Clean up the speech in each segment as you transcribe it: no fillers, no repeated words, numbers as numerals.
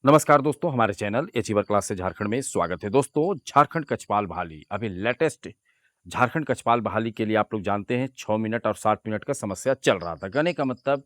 नमस्कार दोस्तों, हमारे चैनल अचीवर क्लास से झारखंड में स्वागत है। दोस्तों, झारखंड कक्षपाल बहाली अभी लेटेस्ट झारखंड कक्षपाल बहाली के लिए आप लोग जानते हैं 6 मिनट और 60 मिनट का समस्या चल रहा था। कहने का मतलब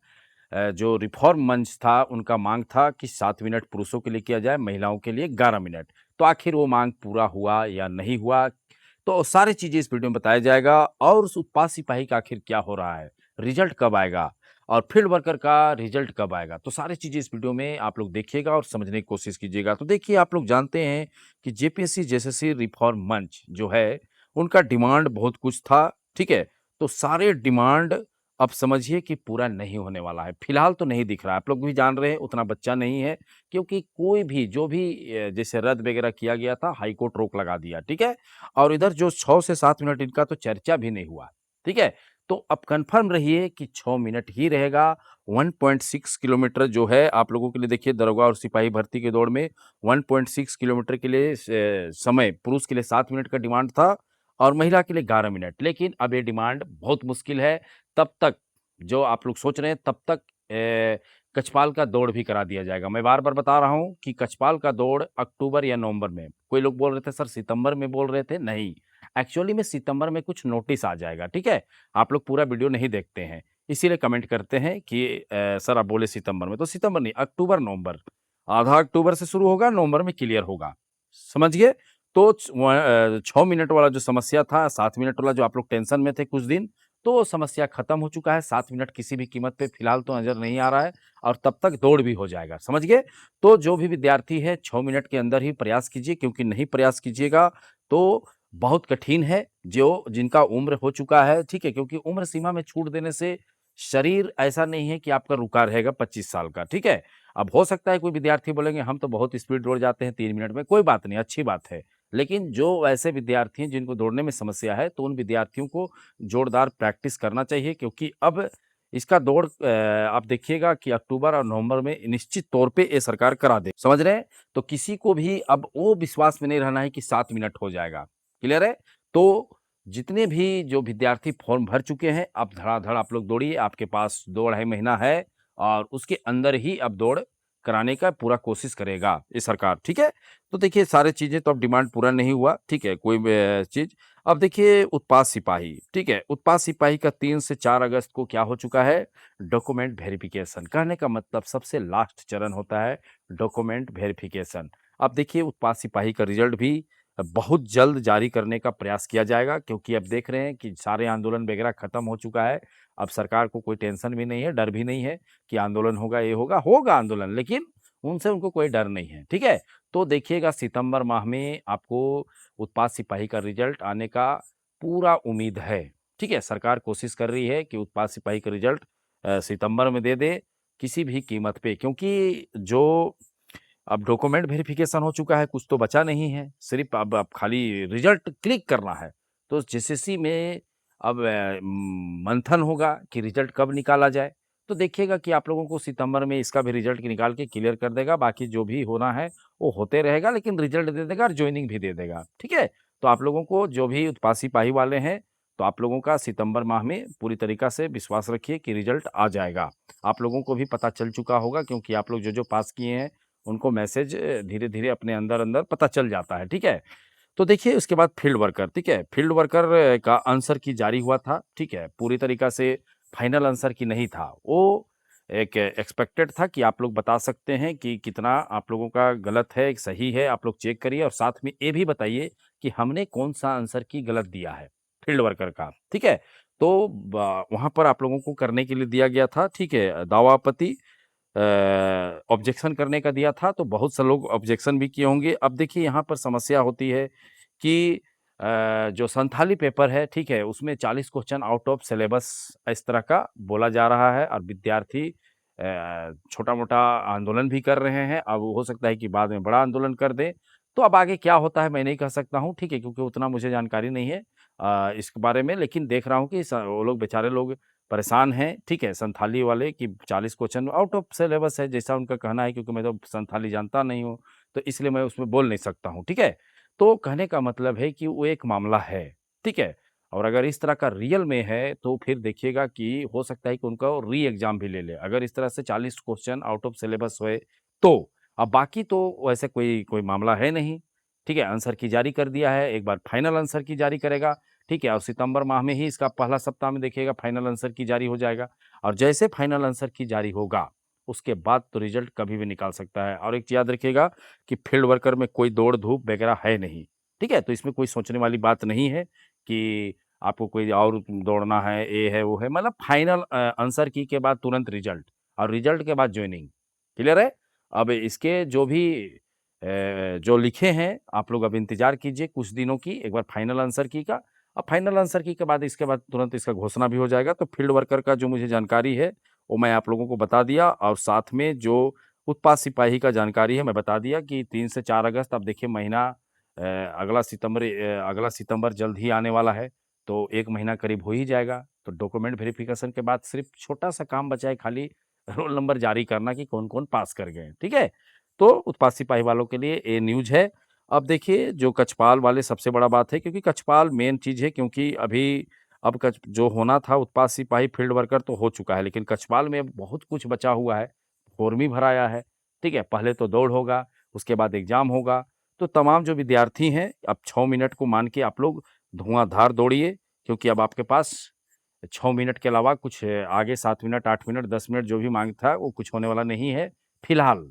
जो रिफॉर्म मंच था उनका मांग था कि 7 मिनट पुरुषों के लिए किया जाए, महिलाओं के लिए 11 मिनट। तो आखिर वो मांग पूरा हुआ या नहीं हुआ? तो सारी चीज़ें इस वीडियो में बताया जाएगा और उस उत्पाद सिपाही का आखिर क्या हो रहा है? रिज़ल्ट कब आएगा? और फील्ड वर्कर का रिजल्ट कब आएगा? तो सारी चीज़ें इस वीडियो में आप लोग देखिएगा और समझने की कोशिश कीजिएगा। तो देखिए, आप लोग जानते हैं कि जेपीएससी जेएसएससी रिफॉर्म मंच जो है, उनका डिमांड बहुत कुछ था, ठीक है? तो सारे डिमांड अब समझिए कि पूरा नहीं होने वाला है। फिलहाल तो नहीं दिख रहा है, आप लोग भी जान रहे हैं उतना बच्चा नहीं है, क्योंकि कोई भी जो भी जैसे रद्द वगैरह किया गया था, हाई कोर्ट रोक लगा दिया, ठीक है? और इधर जो 6 से 7 मिनट इनका तो चर्चा भी नहीं हुआ, ठीक है? तो अब कन्फर्म रहिए कि 6 मिनट ही रहेगा। 1.6 किलोमीटर जो है आप लोगों के लिए, देखिए दरोगा और सिपाही भर्ती की दौड़ में 1.6 किलोमीटर के लिए समय पुरुष के लिए 7 मिनट का डिमांड था और महिला के लिए 11 मिनट। लेकिन अब ये डिमांड बहुत मुश्किल है। तब तक जो आप लोग सोच रहे हैं तब तक कछपाल का दौड़ भी करा दिया जाएगा। मैं बार-बार बता रहा हूँ कि कछपाल का दौड़ अक्टूबर या नवंबर में। कोई लोग बोल रहे थे सर सितंबर में बोल रहे थे, नहीं। एक्चुअली में सितंबर में कुछ नोटिस आ जाएगा, ठीक है? आप लोग पूरा वीडियो नहीं देखते हैं, इसीलिए कमेंट करते हैं कि सर आप बोले सितंबर में, तो सितंबर नहीं, अक्टूबर-नवंबर। आधा अक्टूबर से शुरू होगा, नवंबर में क्लियर होगा। समझ गए? तो 6 मिनट वाला जो समस्या था, 7 मिनट वाला जो आप लोग टेंशन में थे कुछ दिन, तो वो समस्या खत्म हो चुका है। 7 मिनट किसी भी कीमत पे फिलहाल तो नज़र नहीं आ रहा है और तब तक दौड़ भी हो जाएगा, समझ गए? तो जो भी विद्यार्थी है 6 मिनट के अंदर ही प्रयास कीजिए, क्योंकि नहीं प्रयास कीजिएगा तो बहुत कठिन है। जो जिनका उम्र हो चुका है, ठीक है? क्योंकि उम्र सीमा में छूट देने से शरीर ऐसा नहीं है कि आपका रुका रहेगा 25 साल का, ठीक है? अब हो सकता है कोई विद्यार्थी बोलेंगे हम तो बहुत स्पीड दौड़ जाते हैं 3 मिनट में, कोई बात नहीं, अच्छी बात है। लेकिन जो ऐसे विद्यार्थी हैं जिनको दौड़ने में समस्या है, तो उन विद्यार्थियों को जोरदार प्रैक्टिस करना चाहिए, क्योंकि अब इसका दौड़ आप देखिएगा कि अक्टूबर और नवंबर में निश्चित तौर पे ये सरकार करा दे, समझ रहे हैं? तो किसी को भी अब वो विश्वास में नहीं रहना है कि 7 मिनट हो जाएगा। क्लियर है? तो जितने भी जो विद्यार्थी फॉर्म भर चुके हैं, अब धड़ाधड़ आप लोग दौड़िए, आपके पास 2 ढाई महीना है और उसके अंदर ही अब दौड़ कराने का पूरा कोशिश करेगा ये सरकार, ठीक है? तो देखिए सारी चीज़ें तो अब डिमांड पूरा नहीं हुआ, ठीक है? कोई चीज़ अब देखिए उत्पाद सिपाही, ठीक है? उत्पाद सिपाही का 3 से 4 अगस्त को क्या हो चुका है? Document verification. कहने का मतलब सबसे लास्ट चरण होता है डॉक्यूमेंट वेरिफिकेशन। अब देखिए उत्पाद सिपाही का रिज़ल्ट भी बहुत जल्द जारी करने का प्रयास किया जाएगा, क्योंकि अब देख रहे हैं कि सारे आंदोलन वगैरह खत्म हो चुका है। अब सरकार को कोई टेंशन भी नहीं है, डर भी नहीं है कि आंदोलन होगा, ये होगा, होगा आंदोलन, लेकिन उनसे उनको कोई डर नहीं है, ठीक है? तो देखिएगा सितंबर माह में आपको उत्पाद सिपाही का रिजल्ट आने का पूरा उम्मीद है, ठीक है? सरकार कोशिश कर रही है कि उत्पाद सिपाही का रिजल्ट सितंबर में दे दे, किसी भी कीमत पे, क्योंकि जो अब डॉक्यूमेंट वेरिफिकेशन हो चुका है, कुछ तो बचा नहीं है, सिर्फ़ अब खाली रिज़ल्ट क्लिक करना है। तो जेसीसी में अब मंथन होगा कि रिज़ल्ट कब निकाला जाए। तो देखिएगा कि आप लोगों को सितंबर में इसका भी रिज़ल्ट निकाल के क्लियर कर देगा, बाकी जो भी होना है वो होते रहेगा, लेकिन रिज़ल्ट दे देगा और जॉइनिंग भी दे देगा, ठीक है? तो आप लोगों को जो भी उत्पाद सिपाही वाले हैं, तो आप लोगों का सितंबर माह में पूरी तरीक़ा से विश्वास रखिए कि रिज़ल्ट आ जाएगा। आप लोगों को भी पता चल चुका होगा, क्योंकि आप लोग जो-जो पास किए हैं उनको मैसेज धीरे-धीरे अपने अंदर-अंदर पता चल जाता है, ठीक है? तो देखिए उसके बाद फील्ड वर्कर, ठीक है? फील्ड वर्कर का आंसर की जारी हुआ था, ठीक है? पूरी तरीक़ा से फाइनल आंसर की नहीं था। वो एक एक्सपेक्टेड था कि आप लोग बता सकते हैं कि कितना आप लोगों का गलत है, सही है, आप लोग चेक करिए और साथ में ये भी बताइए कि हमने कौन-सा आंसर की गलत दिया है, फील्ड वर्कर का, ठीक है? तो ब वहाँ पर आप लोगों को करने के लिए दिया गया था, ठीक है? दावा आपत्ति ऑब्जेक्शन करने का दिया था, तो बहुत से लोग ऑब्जेक्शन भी किए होंगे। अब देखिए यहाँ पर समस्या होती है कि जो संथाली पेपर है, ठीक है? उसमें 40 क्वेश्चन आउट ऑफ सिलेबस इस तरह का बोला जा रहा है और विद्यार्थी छोटा-मोटा आंदोलन भी कर रहे हैं। अब हो सकता है कि बाद में बड़ा आंदोलन कर दें। तो अब आगे क्या होता है मैं नहीं कह सकता हूँ, ठीक है? क्योंकि उतना मुझे जानकारी नहीं है इसके बारे में, लेकिन देख रहा हूँ कि वो लोग बेचारे लोग परेशान हैं, ठीक है? संथाली वाले कि 40 क्वेश्चन आउट ऑफ सिलेबस है, जैसा उनका कहना है, क्योंकि मैं तो संथाली जानता नहीं हूँ, तो इसलिए मैं उसमें बोल नहीं सकता हूँ, ठीक है? तो कहने का मतलब है कि वो एक मामला है, ठीक है? और अगर इस तरह का रियल में है, तो फिर देखिएगा कि हो सकता है कि उनका री एग्ज़ाम भी ले ले। अगर इस तरह से 40 क्वेश्चन आउट ऑफ सिलेबस हुए तो। अब बाकी तो वैसे कोई कोई मामला है नहीं, ठीक है? आंसर की जारी कर दिया है, एक बार फाइनल आंसर की जारी करेगा, ठीक है? और सितंबर माह में ही इसका पहला सप्ताह में देखिएगा फाइनल आंसर की जारी हो जाएगा और जैसे फाइनल आंसर की जारी होगा, उसके बाद तो रिज़ल्ट कभी भी निकाल सकता है और एक चीज़ याद रखिएगा कि फील्ड वर्कर में कोई दौड़-धूप वगैरह है नहीं, ठीक है? तो इसमें कोई सोचने वाली बात नहीं है कि आपको कोई और दौड़ना है, ये है, वो है, मतलब फाइनल आंसर की के बाद तुरंत रिज़ल्ट और रिज़ल्ट के बाद जॉइनिंग, क्लियर है? अब इसके जो भी जो लिखे हैं, आप लोग अब इंतज़ार कीजिए कुछ दिनों की, एक बार फाइनल आंसर की का, अब फाइनल आंसर की के बाद इसके बाद तुरंत इसका घोषणा भी हो जाएगा। तो फील्ड वर्कर का जो मुझे जानकारी है, वो मैं आप लोगों को बता दिया और साथ में जो उत्पाद सिपाही का जानकारी है, मैं बता दिया कि 3 से 4 अगस्त अब देखिए महीना अगला सितंबर जल्द ही आने वाला है, तो 1 महीना करीब हो ही जाएगा। तो डॉक्यूमेंट वेरिफ़िकेशन के बाद सिर्फ़ छोटा-सा काम बचा है खाली रोल नंबर जारी करना कि कौन-कौन पास कर गए हैं, ठीक है? तो उत्पाद सिपाही वालों के लिए ये न्यूज़ है। अब देखिए जो कछपाल वाले सबसे बड़ा बात है क्योंकि कछपाल मेन चीज़ है क्योंकि अभी अब कछ जो होना था उत्पाद सिपाही फील्ड वर्कर तो हो चुका है, लेकिन कछपाल में अब बहुत कुछ बचा हुआ है। फॉर्म ही भराया है, ठीक है? पहले तो दौड़ होगा, उसके बाद एग्ज़ाम होगा। तो तमाम जो विद्यार्थी हैं, अब 6 मिनट को मान के आप लोग धुआँधार दौड़िए क्योंकि अब आपके पास 6 मिनट के अलावा कुछ आगे 7 मिनट, 8 मिनट, 10 मिनट जो भी माँग था, वो कुछ होने वाला नहीं है, फिलहाल।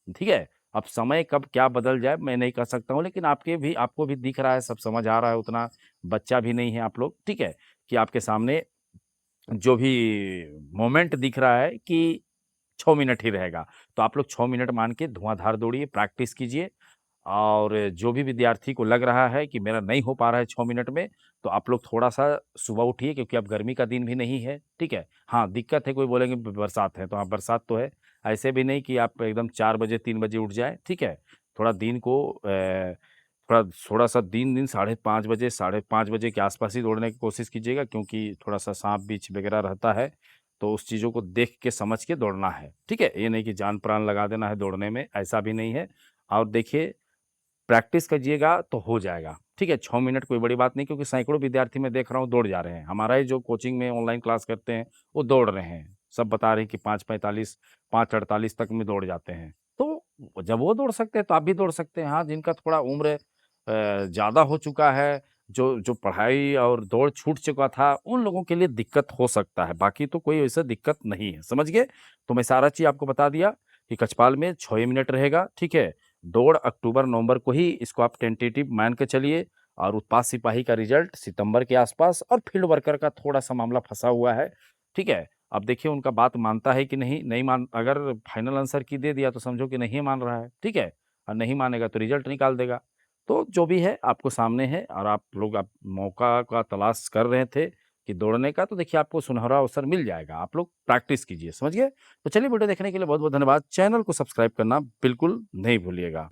ठीक है? अब समय कब क्या बदल जाए मैं नहीं कह सकता हूँ, लेकिन आपको भी दिख रहा है, सब समझ आ रहा है, उतना बच्चा भी नहीं है आप लोग, ठीक है? कि आपके सामने जो भी मोमेंट दिख रहा है कि 6 मिनट ही रहेगा। तो आप लोग 6 मिनट मान के धुआँधार दौड़िए, प्रैक्टिस कीजिए और जो भी विद्यार्थी को लग रहा है कि मेरा नहीं हो पा रहा है 6 मिनट में, तो आप लोग थोड़ा-सा सुबह उठिए क्योंकि अब गर्मी का दिन भी नहीं है, ठीक है? हाँ, दिक्कत है कोई बोलेंगे ब बरसात है, तो हाँ, बरसात तो है। ऐसे भी नहीं कि आप एकदम 4 बजे, 3 बजे उठ जाएँ, ठीक है? थोड़ा दिन को थोड़ा-सा दिन साढ़े 5 बजे, साढ़े 5 बजे के आस-पास ही दौड़ने की कोशिश कीजिएगा क्योंकि थोड़ा-सा साँप-बिछ वगैरह रहता है, तो उस चीज़ों को देख के समझ के दौड़ना है, ठीक है? ये नहीं कि जान-प्राण लगा देना है दौड़ने में, ऐसा भी नहीं है। और देखिए प्रैक्टिस कीजिएगा तो हो जाएगा, ठीक है? 6 मिनट कोई बड़ी बात नहीं क्योंकि सैकड़ों विद्यार्थी मैं देख रहा हूँ दौड़ जा रहे हैं। हमारा ही जो कोचिंग में ऑनलाइन क्लास करते हैं, वो दौड़ रहे हैं। सब बता रहे हैं कि 5:45, 5:48 तक में दौड़ जाते हैं। तो जब वो दौड़ सकते हैं तो आप भी दौड़ सकते हैं। हाँ, जिनका थोड़ा उम्र ज़्यादा हो चुका है, जो जो पढ़ाई और दौड़ छूट चुका था, उन लोगों के लिए दिक्कत हो सकता है। बाकी तो कोई वैसा दिक्कत नहीं है, समझ गए? तो मैं सारा चीज़ आपको बता दिया कि कछपाल में 6 ही मिनट रहेगा, ठीक है? दौड़ अक्टूबर-नवंबर को ही इसको आप टेंटेटिव मान के चलिए और उत्पाद सिपाही का रिज़ल्ट सितंबर के आसपास और फील्ड वर्कर का थोड़ा-सा मामला फँसा हुआ है, ठीक है? अब देखिए उनका बात मानता है कि नहीं, नहीं मान अगर फाइनल आंसर की दे दिया तो समझो कि नहीं मान रहा है, ठीक है? और नहीं मानेगा तो रिज़ल्ट निकाल देगा। तो जो भी है आपको सामने है और आप मौका का तलाश कर रहे थे कि दौड़ने का, तो देखिए आपको सुनहरा अवसर मिल जाएगा। आप लोग प्रैक्टिस कीजिए, समझ गए? तो चलिए वीडियो देखने के लिए बहुत-बहुत धन्यवाद। चैनल को सब्सक्राइब करना बिल्कुल नहीं भूलिएगा।